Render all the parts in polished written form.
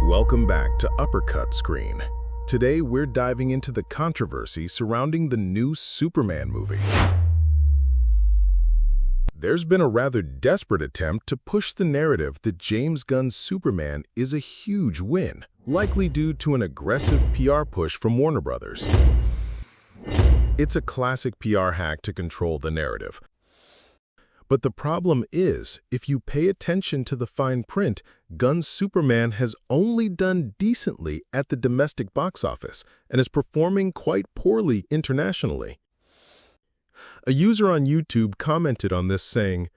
Welcome back to Uppercut Screen. Today we're diving into the controversy surrounding the new Superman movie. There's been a rather desperate attempt to push the narrative that James Gunn's Superman is a huge win, likely due to an aggressive PR push from Warner Brothers. It's a classic PR hack to control the narrative. But the problem is, if you pay attention to the fine print, Gunn's Superman has only done decently at the domestic box office and is performing quite poorly internationally. A user on YouTube commented on this saying,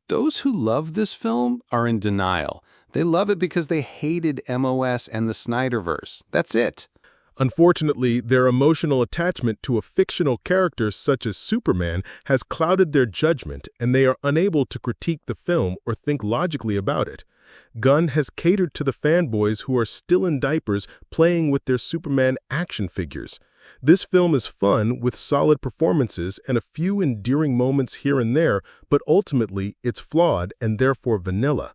"Those who love this film are in denial. They love it because they hated MOS and the Snyderverse. That's it." Unfortunately, their emotional attachment to a fictional character such as Superman has clouded their judgment, and they are unable to critique the film or think logically about it. Gunn has catered to the fanboys who are still in diapers playing with their Superman action figures. This film is fun with solid performances and a few endearing moments here and there, but ultimately it's flawed and therefore vanilla.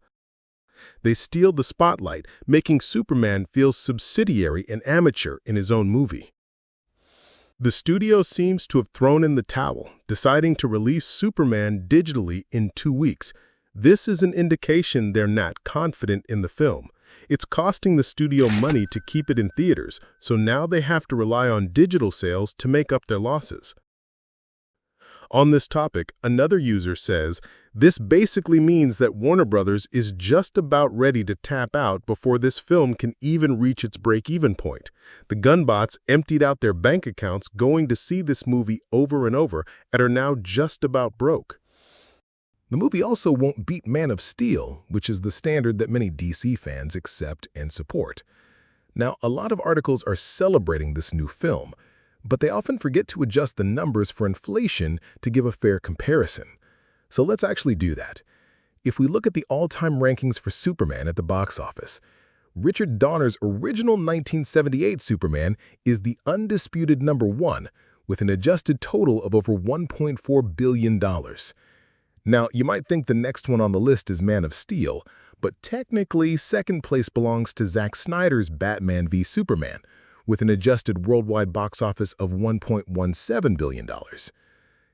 They steal the spotlight, making Superman feel subsidiary and amateur in his own movie. The studio seems to have thrown in the towel, deciding to release Superman digitally in 2 weeks. This is an indication they're not confident in the film. It's costing the studio money to keep it in theaters, so now they have to rely on digital sales to make up their losses. On this topic, another user says, "This basically means that Warner Brothers is just about ready to tap out before this film can even reach its break-even point. The Gunbots emptied out their bank accounts going to see this movie over and over and are now just about broke." The movie also won't beat Man of Steel, which is the standard that many DC fans accept and support. Now, a lot of articles are celebrating this new film, but they often forget to adjust the numbers for inflation to give a fair comparison. So let's actually do that. If we look at the all-time rankings for Superman at the box office, Richard Donner's original 1978 Superman is the undisputed #1, with an adjusted total of over $1.4 billion. Now, you might think the next one on the list is Man of Steel, but technically second place belongs to Zack Snyder's Batman v Superman, with an adjusted worldwide box office of $1.17 billion.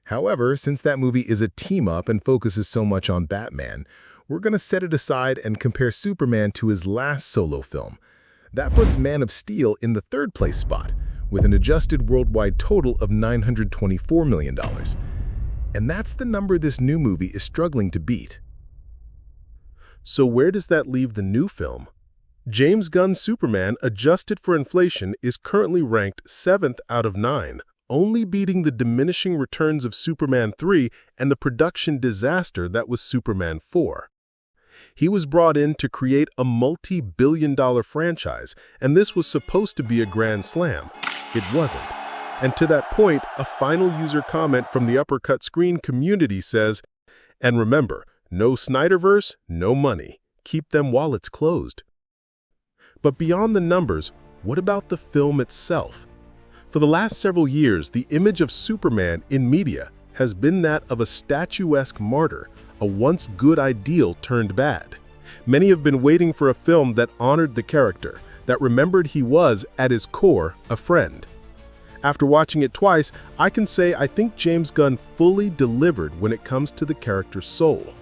However, since that movie is a team-up and focuses so much on Batman, we're going to set it aside and compare Superman to his last solo film. That puts Man of Steel in the third place spot, with an adjusted worldwide total of $924 million. And that's the number this new movie is struggling to beat. So where does that leave the new film? James Gunn's Superman, adjusted for inflation, is currently ranked 7th out of 9, only beating the diminishing returns of Superman 3 and the production disaster that was Superman 4. He was brought in to create a multi-billion-dollar franchise, and this was supposed to be a grand slam. It wasn't. And to that point, a final user comment from the Uppercut Screen community says, "And remember, no Snyderverse, no money. Keep them wallets closed." But beyond the numbers, what about the film itself? For the last several years, the image of Superman in media has been that of a statuesque martyr, a once good ideal turned bad. Many have been waiting for a film that honored the character, that remembered he was, at his core, a friend. After watching it twice, I can say I think James Gunn fully delivered when it comes to the character's soul.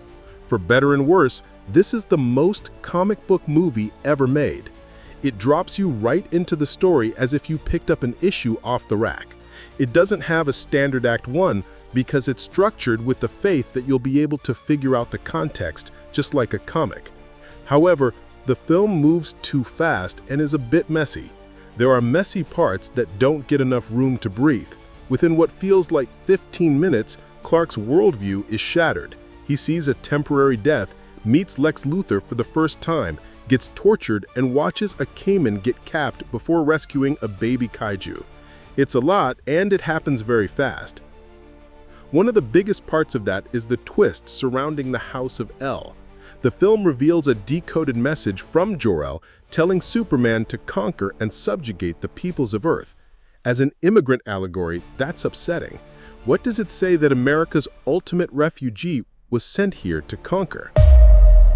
For better and worse, this is the most comic book movie ever made. It drops you right into the story as if you picked up an issue off the rack. It doesn't have a standard Act 1 because it's structured with the faith that you'll be able to figure out the context, just like a comic. However, the film moves too fast and is a bit messy. There are messy parts that don't get enough room to breathe. Within what feels like 15 minutes, Clark's worldview is shattered. He sees a temporary death, meets Lex Luthor for the first time, gets tortured, and watches a caiman get capped before rescuing a baby kaiju. It's a lot, and it happens very fast. One of the biggest parts of that is the twist surrounding the House of El. The film reveals a decoded message from Jor-El telling Superman to conquer and subjugate the peoples of Earth. As an immigrant allegory, that's upsetting. What does it say that America's ultimate refugee was sent here to conquer?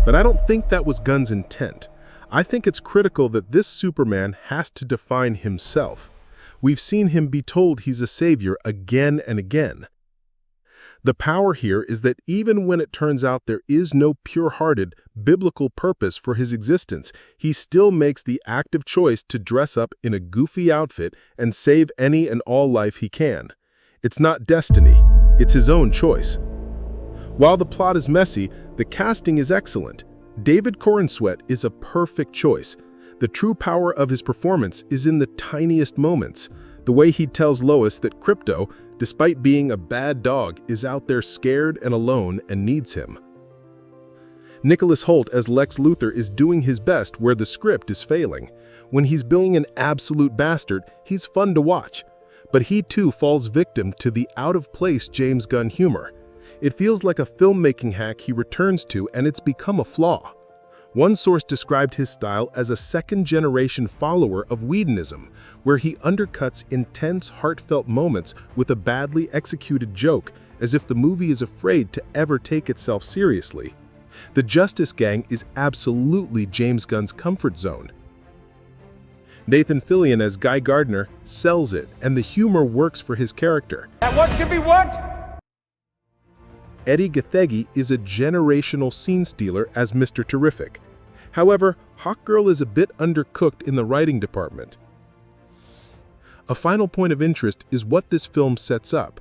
But I don't think that was Gunn's intent. I think it's critical that this Superman has to define himself. We've seen him be told he's a savior again and again. The power here is that even when it turns out there is no pure-hearted, biblical purpose for his existence, he still makes the active choice to dress up in a goofy outfit and save any and all life he can. It's not destiny, it's his own choice. While the plot is messy, the casting is excellent. David Corenswet is a perfect choice. The true power of his performance is in the tiniest moments. The way he tells Lois that Krypto, despite being a bad dog, is out there scared and alone and needs him. Nicholas Hoult as Lex Luthor is doing his best where the script is failing. When he's being an absolute bastard, he's fun to watch. But he too falls victim to the out-of-place James Gunn humor. It feels like a filmmaking hack he returns to, and it's become a flaw. One source described his style as a second-generation follower of Whedonism, where he undercuts intense, heartfelt moments with a badly executed joke, as if the movie is afraid to ever take itself seriously. The Justice Gang is absolutely James Gunn's comfort zone. Nathan Fillion as Guy Gardner sells it, and the humor works for his character. And what should be what? Eddie Gathegi is a generational scene stealer as Mr. Terrific. However, Hawkgirl is a bit undercooked in the writing department. A final point of interest is what this film sets up.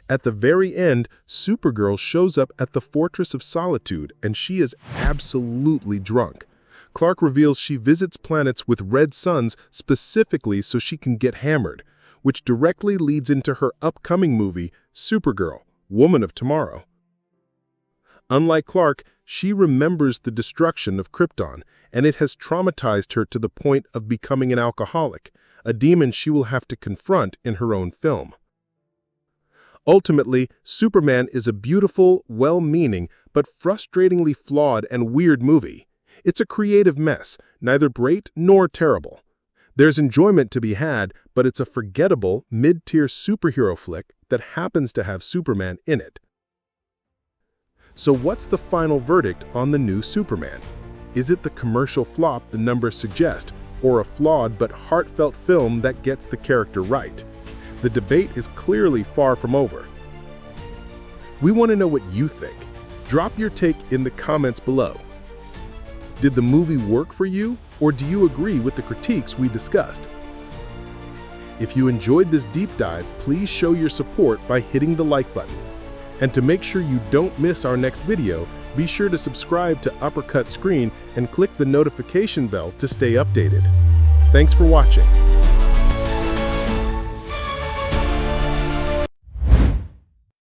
At the very end, Supergirl shows up at the Fortress of Solitude, and she is absolutely drunk. Clark reveals she visits planets with red suns specifically so she can get hammered, which directly leads into her upcoming movie, Supergirl, Woman of Tomorrow. Unlike Clark, she remembers the destruction of Krypton, and it has traumatized her to the point of becoming an alcoholic, a demon she will have to confront in her own film. Ultimately, Superman is a beautiful, well-meaning, but frustratingly flawed and weird movie. It's a creative mess, neither great nor terrible. There's enjoyment to be had, but it's a forgettable, mid-tier superhero flick that happens to have Superman in it. So what's the final verdict on the new Superman? Is it the commercial flop the numbers suggest, or a flawed but heartfelt film that gets the character right? The debate is clearly far from over. We want to know what you think. Drop your take in the comments below. Did the movie work for you, or do you agree with the critiques we discussed? If you enjoyed this deep dive, please show your support by hitting the like button. And to make sure you don't miss our next video, be sure to subscribe to Uppercut Screen and click the notification bell to stay updated. Thanks for watching.